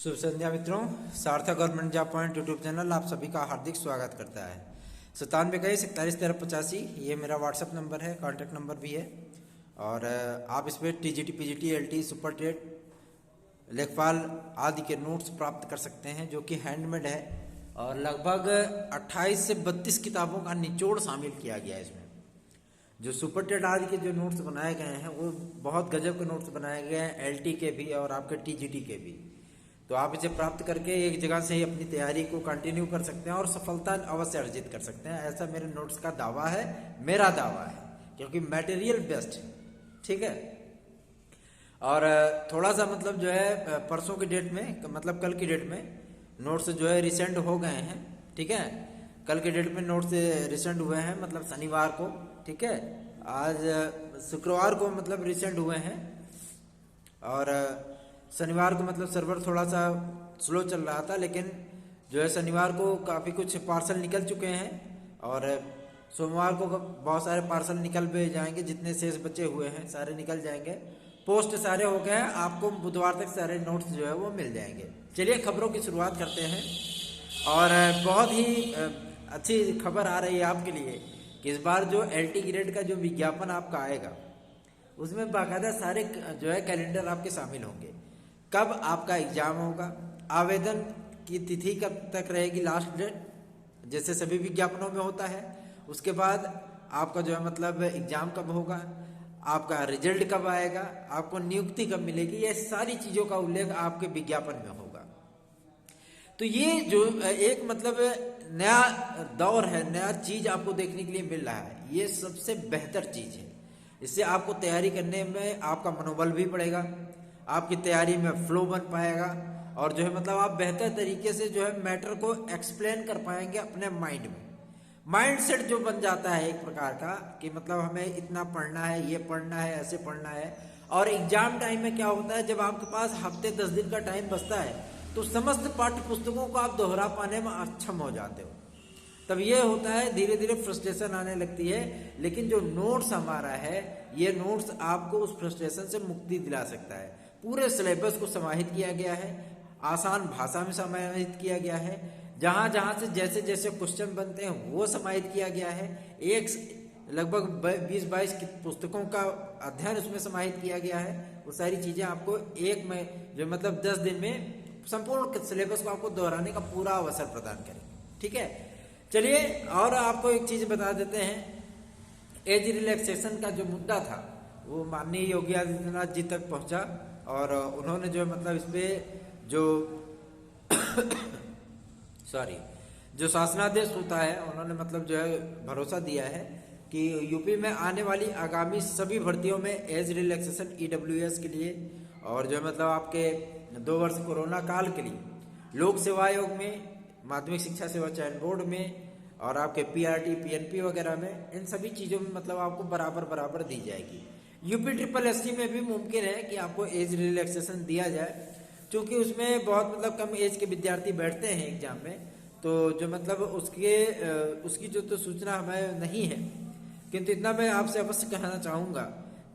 शुभ संध्या मित्रों, सार्थक government job point YouTube channel आप सभी का हार्दिक स्वागत करता है। 9721411385 ये मेरा व्हाट्सएप नंबर है, कॉन्टैक्ट नंबर भी है। और आप इस पर TGT, PGT, LT, super TET, लेखपाल आदि के नोट्स प्राप्त कर सकते हैं, जो कि हैंडमेड है। और लगभग 28 से 32 किताबों का निचोड़ शामिल किया गया है इसमें। जो सुपर टेट आदि के जो नोट्स बनाए गए हैं वो बहुत गजब के नोट्स बनाए गए हैं, एलटी के भी और आपके टीजीटी के भी। तो आप इसे प्राप्त करके एक जगह से ही अपनी तैयारी को कंटिन्यू कर सकते हैं और सफलता अवश्य अर्जित कर सकते हैं। ऐसा मेरे नोट्स का दावा है, मेरा दावा है, क्योंकि मटेरियल बेस्ट, ठीक है। और थोड़ा सा मतलब जो है परसों की डेट में, मतलब कल की डेट में नोट्स जो है रिसेंट हो गए हैं, ठीक है। कल के डेट में नोट्स रिसेंट हुए हैं, मतलब शनिवार को, ठीक है। आज शुक्रवार को मतलब रिसेंट हुए हैं। और शनिवार को मतलब सर्वर थोड़ा सा स्लो चल रहा था, लेकिन जो है शनिवार को काफ़ी कुछ पार्सल निकल चुके हैं। और सोमवार को बहुत सारे पार्सल निकल भी जाएंगे, जितने शेष बचे हुए हैं सारे निकल जाएंगे। पोस्ट सारे हो गए हैं, आपको बुधवार तक सारे नोट्स जो है वो मिल जाएंगे। चलिए खबरों की शुरुआत करते हैं। और बहुत ही अच्छी खबर आ रही है आपके लिए कि इस बार जो एलटी ग्रेड का जो विज्ञापन आपका आएगा उसमें बाकायदा सारे जो है कैलेंडर आपके शामिल होंगे। कब आपका एग्जाम होगा, आवेदन की तिथि कब तक रहेगी, लास्ट डेट, जैसे सभी विज्ञापनों में होता है। उसके बाद आपका जो है मतलब एग्जाम कब होगा, आपका रिजल्ट कब आएगा, आपको नियुक्ति कब मिलेगी, ये सारी चीज़ों का उल्लेख आपके विज्ञापन में होगा। तो ये जो एक मतलब नया दौर है, नया चीज़ आपको देखने के लिए मिल रहा है, ये सबसे बेहतर चीज़ है। इससे आपको तैयारी करने में आपका मनोबल भी बढ़ेगा, आपकी तैयारी में फ्लो बन पाएगा, और जो है मतलब आप बेहतर तरीके से जो है मैटर को एक्सप्लेन कर पाएंगे अपने माइंड में। माइंड सेट जो बन जाता है एक प्रकार का कि मतलब हमें इतना पढ़ना है, ये पढ़ना है, ऐसे पढ़ना है। और एग्जाम टाइम में क्या होता है, जब आपके पास हफ्ते 10 दिन का टाइम बचता है तो समस्त पाठ्य पुस्तकों को आप दोहरा पाने में अक्षम हो जाते हो। तब ये होता है, धीरे धीरे फ्रस्ट्रेशन आने लगती है। लेकिन जो नोट्स हमारा है, ये नोट्स आपको उस फ्रस्ट्रेशन से मुक्ति दिला सकता है। पूरे सिलेबस को समाहित किया गया है, आसान भाषा में समाहित किया गया है, जहाँ जहाँ से जैसे जैसे क्वेश्चन बनते हैं वो समाहित किया गया है। एक लगभग 20-22 की पुस्तकों का अध्ययन उसमें समाहित किया गया है। वो सारी चीज़ें आपको एक में जो मतलब 10 दिन में संपूर्ण सिलेबस को आपको दोहराने का पूरा अवसर प्रदान करेंगे, ठीक है। चलिए और आपको एक चीज़ बता देते हैं। एज रिलैक्सेशन का जो मुद्दा था वो माननीय योगी आदित्यनाथ जी तक पहुंचा, और उन्होंने जो मतलब इस पर जो जो शासनादेश होता है, उन्होंने मतलब जो है भरोसा दिया है कि यूपी में आने वाली आगामी सभी भर्तियों में एज रिलैक्सेशन ईडब्ल्यूएस के लिए, और जो मतलब आपके 2 वर्ष कोरोना काल के लिए लोक सेवा आयोग में, माध्यमिक शिक्षा सेवा चयन बोर्ड में, और आपके पीआरटी, पीएनपी वगैरह में, इन सभी चीज़ों में मतलब आपको बराबर दी जाएगी। यूपी SSSC में भी मुमकिन है कि आपको एज रिलैक्सेशन दिया जाए, क्योंकि उसमें बहुत मतलब कम एज के विद्यार्थी बैठते हैं एग्जाम में। तो जो मतलब उसकी जो तो सूचना हमें नहीं है, किंतु इतना मैं आपसे अवश्य कहना चाहूँगा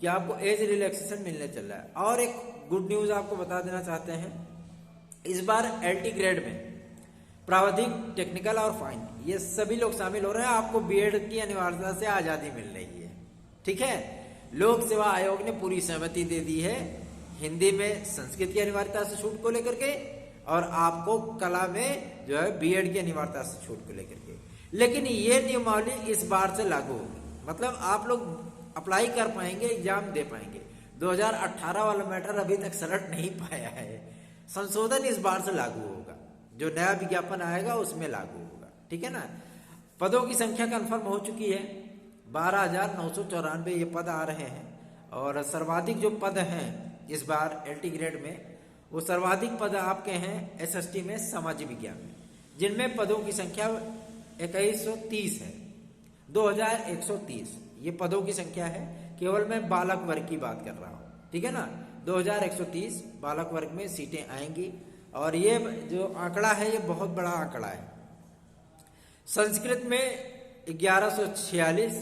कि आपको एज रिलैक्सेशन मिलने चल रहा है। और एक गुड न्यूज़ आपको बता देना चाहते हैं, इस बार एलटी ग्रेड में प्रावधिक, टेक्निकल और फाइन ये सभी लोग शामिल हो रहे हैं। आपको बीएड की अनिवार्यता से आज़ादी मिल रही है, ठीक है। लोक सेवा आयोग ने पूरी सहमति दे दी है हिंदी में संस्कृत की अनिवार्यता से छूट को लेकर के, और आपको कला में जो है बीएड की अनिवार्यता से छूट को लेकर के। लेकिन ये नियमावली इस बार से लागू होगी, मतलब आप लोग अप्लाई कर पाएंगे, एग्जाम दे पाएंगे। 2018 वाला मैटर अभी तक सलट नहीं पाया है। संशोधन इस बार से लागू होगा, जो नया विज्ञापन आएगा उसमें लागू होगा, ठीक है ना। पदों की संख्या कन्फर्म हो चुकी है, 12,994 ये पद आ रहे हैं। और सर्वाधिक जो पद हैं इस बार एलटी ग्रेड में, वो सर्वाधिक पद आपके हैं एसएसटी में, सामाजिक विज्ञान में, जिनमें पदों की संख्या 2130 है। 2130 ये पदों की संख्या है। केवल मैं बालक वर्ग की बात कर रहा हूँ, ठीक है ना। 2130 बालक वर्ग में सीटें आएंगी। और ये जो आंकड़ा है ये बहुत बड़ा आंकड़ा है। संस्कृत में 1146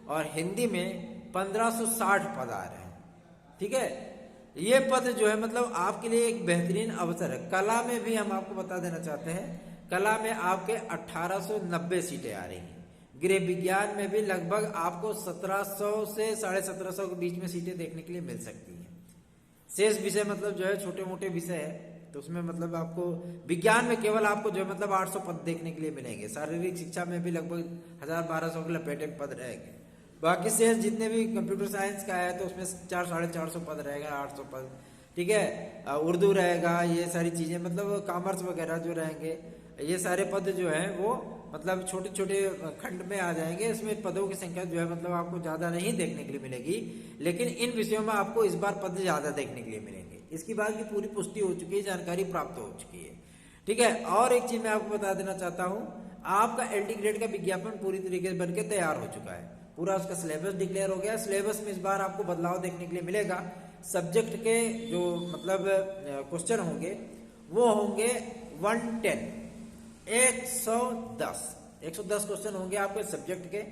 और हिंदी में 1560 पद आ रहे हैं, ठीक है। ये पद जो है मतलब आपके लिए एक बेहतरीन अवसर है। कला में भी हम आपको बता देना चाहते हैं, कला में आपके 1890 सीटें आ रही हैं। गृह विज्ञान में भी लगभग आपको 1700 से 1750 के बीच में सीटें देखने के लिए मिल सकती हैं। शेष विषय मतलब जो है छोटे मोटे विषय है, तो उसमें मतलब आपको विज्ञान में केवल आपको जो है मतलब 800 पद देखने के लिए मिलेंगे। शारीरिक शिक्षा में भी लगभग 1000-1200 के लपेटे पद रहेंगे। बाकी शेष जितने भी कंप्यूटर साइंस का है तो उसमें 400-450 पद रहेगा, 800 पद, ठीक है। उर्दू रहेगा, ये सारी चीजें मतलब कॉमर्स वगैरह जो रहेंगे, ये सारे पद जो हैं वो मतलब छोटे छोटे खंड में आ जाएंगे। इसमें पदों की संख्या जो है मतलब आपको ज्यादा नहीं देखने के लिए मिलेगी, लेकिन इन विषयों में आपको इस बार पद ज्यादा देखने के लिए मिलेंगे। इसकी बात की पूरी पुष्टि हो चुकी है, जानकारी प्राप्त हो चुकी है, ठीक है। और एक चीज मैं आपको बता देना चाहता हूँ, आपका LD ग्रेड का विज्ञापन पूरी तरीके से बनकर तैयार हो चुका है। पूरा उसका सिलेबस डिक्लेयर हो गया। सिलेबस में इस बार आपको बदलाव देखने के लिए मिलेगा। सब्जेक्ट के जो मतलब क्वेश्चन होंगे वो होंगे 110 क्वेश्चन होंगे आपके सब्जेक्ट के,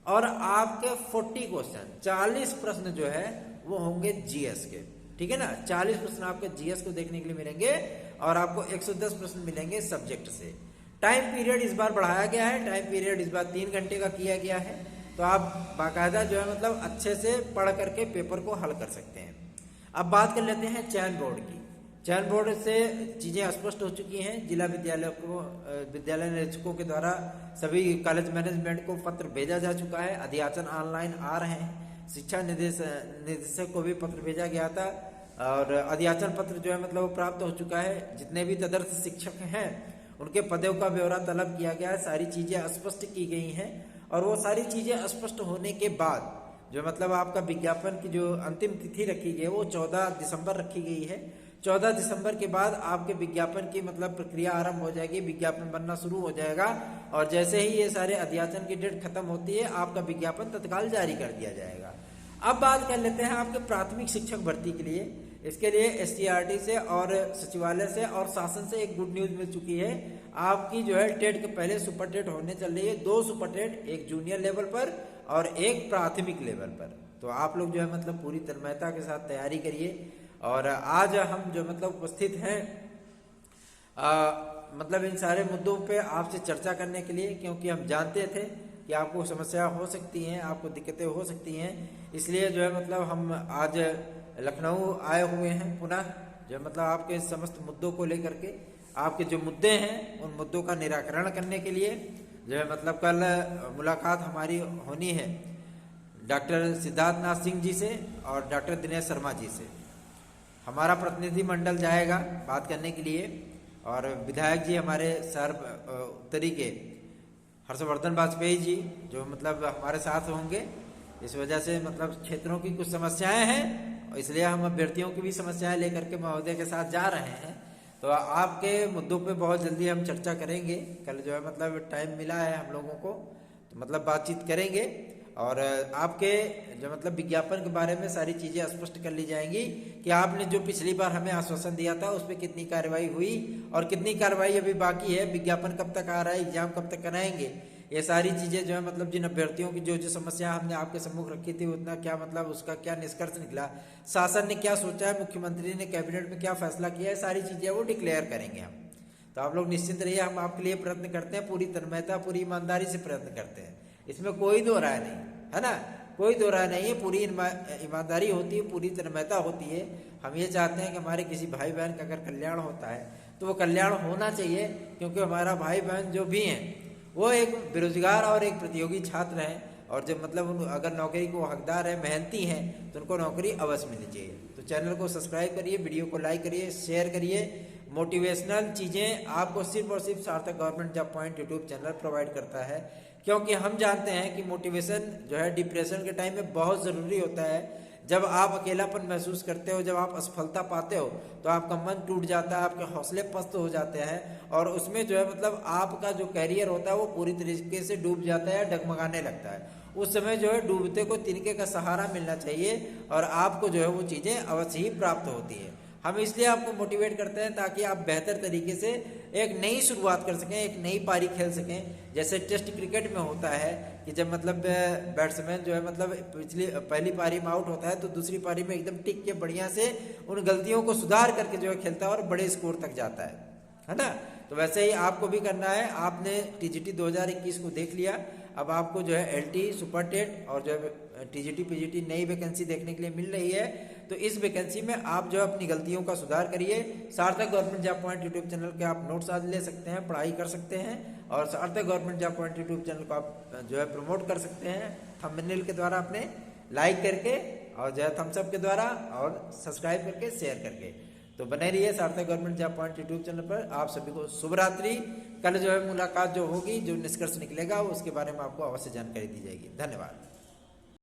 और आपके 40 क्वेश्चन 40 प्रश्न जो है वो होंगे GS के, ठीक है ना। 40 प्रश्न आपके GS को देखने के लिए मिलेंगे और आपको 110 प्रश्न मिलेंगे सब्जेक्ट से। टाइम पीरियड इस बार बढ़ाया गया है। टाइम पीरियड इस बार 3 घंटे का किया गया है, तो आप बाकायदा जो है मतलब अच्छे से पढ़ करके पेपर को हल कर सकते हैं। अब बात कर लेते हैं चयन बोर्ड की। चयन बोर्ड से चीजें स्पष्ट हो चुकी हैं। जिला विद्यालय निरीक्षकों के द्वारा सभी कॉलेज मैनेजमेंट को पत्र भेजा जा चुका है। अध्याचन ऑनलाइन आ रहे हैं। शिक्षा निदेशक को भी पत्र भेजा गया था और अध्याचन पत्र जो है मतलब वो प्राप्त हो चुका है। जितने भी तदर्थ शिक्षक हैं उनके पदों का ब्यौरा तलब किया गया है। सारी चीजें स्पष्ट की गई हैं और वो सारी चीजें स्पष्ट होने के बाद जो मतलब आपका विज्ञापन की जो अंतिम तिथि रखी गई है वो 14 दिसंबर रखी गई है। 14 दिसंबर के बाद आपके विज्ञापन की मतलब प्रक्रिया आरंभ हो जाएगी, विज्ञापन बनना शुरू हो जाएगा और जैसे ही ये सारे अध्याचन की डेट खत्म होती है आपका विज्ञापन तत्काल जारी कर दिया जाएगा। अब बात कर लेते हैं आपके प्राथमिक शिक्षक भर्ती के लिए। इसके लिए STRT से और सचिवालय से और शासन से एक गुड न्यूज मिल चुकी है। आपकी जो है टेट के पहले सुपर टेट होने चल रही है। 2 सुपर टेट, एक जूनियर लेवल पर और एक प्राथमिक लेवल पर। तो आप लोग जो है मतलब पूरी तन्मयता के साथ तैयारी करिए। और आज हम जो मतलब उपस्थित हैं मतलब इन सारे मुद्दों पे आपसे चर्चा करने के लिए, क्योंकि हम जानते थे कि आपको समस्या हो सकती हैं, आपको दिक्कतें हो सकती हैं, इसलिए जो है मतलब हम आज लखनऊ आए हुए हैं पुनः जो मतलब आपके समस्त मुद्दों को लेकर के, आपके जो मुद्दे हैं उन मुद्दों का निराकरण करने के लिए जो है मतलब कल मुलाकात हमारी होनी है डॉक्टर सिद्धार्थ नाथ सिंह जी से और डॉक्टर दिनेश शर्मा जी से। हमारा प्रतिनिधि मंडल जाएगा बात करने के लिए और विधायक जी हमारे उत्तरी के हर्षवर्धन वाजपेयी जी जो मतलब हमारे साथ होंगे। इस वजह से मतलब क्षेत्रों की कुछ समस्याएं हैं और इसलिए हम अभ्यर्थियों की भी समस्याएं लेकर के महोदय के साथ जा रहे हैं। तो आपके मुद्दों पे बहुत जल्दी हम चर्चा करेंगे। कल जो है मतलब टाइम मिला है हम लोगों को, तो मतलब बातचीत करेंगे और आपके जो मतलब विज्ञापन के बारे में सारी चीजें स्पष्ट कर ली जाएंगी कि आपने जो पिछली बार हमें आश्वासन दिया था उस पर कितनी कार्रवाई हुई और कितनी कार्रवाई अभी बाकी है, विज्ञापन कब तक आ रहा है, एग्जाम कब तक कराएंगे। ये सारी चीजें जो है मतलब जिन अभ्यर्थियों की जो जो समस्या हमने आपके सम्मुख रखी थी उतना क्या मतलब उसका क्या निष्कर्ष निकला, शासन ने क्या सोचा है, मुख्यमंत्री ने कैबिनेट में क्या फैसला किया है, सारी चीजें वो डिक्लेयर करेंगे हम। तो आप लोग निश्चिंत रहिए, हम आपके लिए प्रयत्न करते हैं, पूरी तन्मयता पूरी ईमानदारी से प्रयत्न करते हैं, इसमें कोई दो राय नहीं है ना, कोई दो राय नहीं है। पूरी ईमानदारी होती है, पूरी तन्मयता होती है। हम ये चाहते हैं कि हमारे किसी भाई बहन का अगर कल्याण होता है तो वो कल्याण होना चाहिए, क्योंकि हमारा भाई बहन जो भी हैं वो एक बेरोजगार और एक प्रतियोगी छात्र हैं और जब मतलब अगर नौकरी को हकदार है, मेहनती हैं, तो उनको नौकरी अवश्य मिलनी चाहिए। तो चैनल को सब्सक्राइब करिए, वीडियो को लाइक करिए, शेयर करिए। मोटिवेशनल चीज़ें आपको सिर्फ और सिर्फ सार्थक government job point YouTube channel provide करता है, क्योंकि हम जानते हैं कि मोटिवेशन जो है डिप्रेशन के टाइम में बहुत ज़रूरी होता है। जब आप अकेलापन महसूस करते हो, जब आप असफलता पाते हो तो आपका मन टूट जाता है, आपके हौसले पस्त हो जाते हैं और उसमें जो है मतलब आपका जो कैरियर होता है वो पूरी तरीके से डूब जाता है, डगमगाने लगता है। उस समय जो है डूबते को तिनके का सहारा मिलना चाहिए और आपको जो है वो चीज़ें अवश्य ही प्राप्त होती है। हम इसलिए आपको मोटिवेट करते हैं ताकि आप बेहतर तरीके से एक नई शुरुआत कर सकें, एक नई पारी खेल सकें। जैसे टेस्ट क्रिकेट में होता है कि जब मतलब बैट्समैन जो है मतलब पहली पारी में आउट होता है तो दूसरी पारी में एकदम टिक के बढ़िया से उन गलतियों को सुधार करके जो है खेलता है और बड़े स्कोर तक जाता है ना। तो वैसे ही आपको भी करना है। आपने टीजीटी 2021 को देख लिया, अब आपको जो है एलटी, सुपर टेट और जो है टीजीटी पीजीटी नई वैकेंसी देखने के लिए मिल रही है। तो इस वैकेंसी में आप जो है अपनी गलतियों का सुधार करिए। सार्थक government job point YouTube channel के आप नोट्स आज ले सकते हैं, पढ़ाई कर सकते हैं और सार्थक government job point YouTube channel को आप जो है प्रमोट कर सकते हैं थंबनेल के द्वारा, अपने लाइक करके और जो है थम्स अप के द्वारा और सब्सक्राइब करके शेयर करके। तो बने रहिए सार्थक government job point YouTube channel पर। आप सभी को शुभ रात्रि। कल जो है मुलाकात जो होगी, जो निष्कर्ष निकलेगा उसके बारे में आपको अवश्य जानकारी दी जाएगी। धन्यवाद।